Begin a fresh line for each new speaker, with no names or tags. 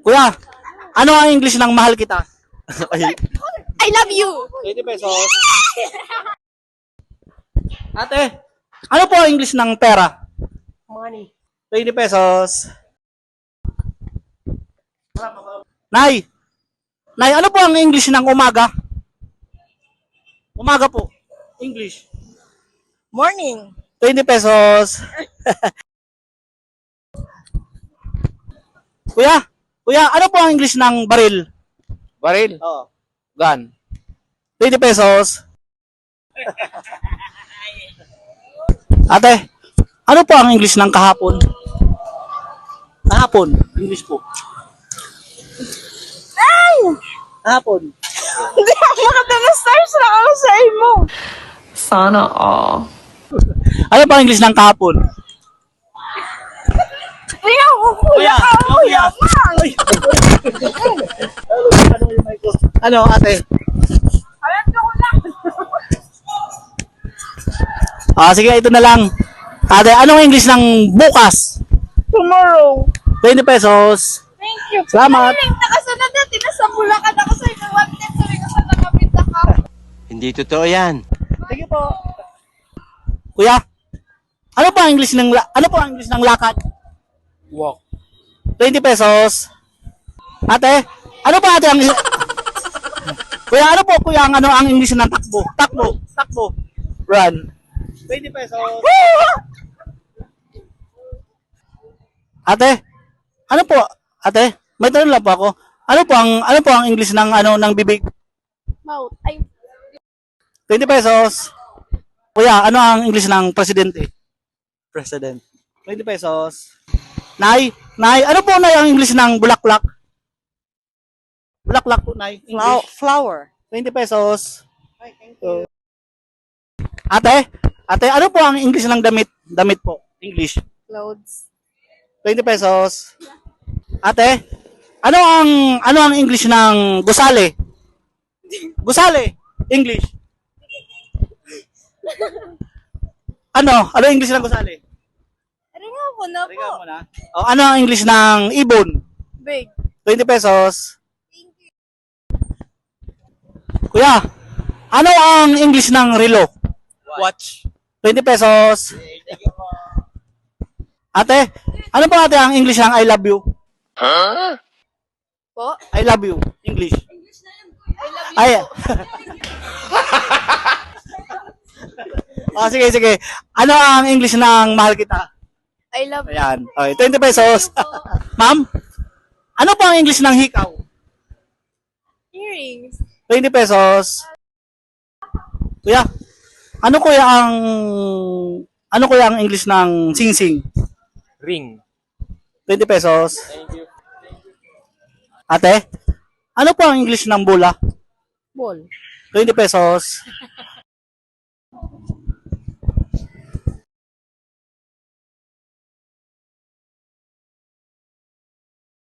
Kuya, ano ang English ng mahal kita?
I love you.
20 pesos. Ate, ano po ang English ng pera?
Money.
20 pesos. Nay, Nay, ano po ang English ng umaga? Umaga po. English.
Morning.
20 pesos. Kuya, ano po ang English ng baril?
Baril?
Oo.
Gun.
20 pesos. Ate, ano po ang English ng kahapon? Kahapon, English po.
Ay!
Kahapon.
Hindi ako makatana-stars na ako sa imo. Sana all.
Ano po ang English ng kahapon?
Kuya, kuya, kuya,
Ay. Ano, ate?
alam ko lang.
Sige, ito na lang. Ate, anong English ng bukas?
Tomorrow.
20 pesos.
Thank you.
Salamat.
Ay, nakasunod na, tinasabulakan ako sa inyo. One time, sabi ko sa nakapita ka.
Hindi totoo yan.
Sige po. Kuya, ano po ang English ng lakad?
Walk.
20 pesos. Ate, ano po ate ang Kuya, ano po kuya ang English ng takbo? Takbo. Run. 20 pesos. Ate, ano po? Ate, may tanong lang po ako. Ano po ang English ng bibig?
Mouth. Ay,
20 pesos. Kuya, ano ang English ng presidente?
President.
20 pesos. Nay, ano po nay ang English ng bulaklak? Bulaklak po, nay. English.
flower.
20 pesos.
Ay, thank you.
Ate, ano po ang English ng damit? Damit po. English.
Clothes.
20 pesos. Ate, ano ang English ng gusali? Gusali. English. Ano ang English ng gusali?
Ringa po na po.
Tingnan mo na. Ano ang English ng ibon?
Big.
20 pesos. Kuya, ano ang English ng relo?
Watch.
20 pesos. Ate, ano ba ate ang English ng I love you?
Po?
I love you. English.
I love you.
Ay. Sige. Ano ang English ng mahal kita?
I love you.
Ayan. Okay, 20 pesos. Ma'am, ano po ang English ng hikaw?
Earrings.
20 pesos. Kuya, ano kuya ang English ng sing-sing?
Ring.
20 pesos. Ate, ano po ang English ng bola?
Ball.
20 pesos.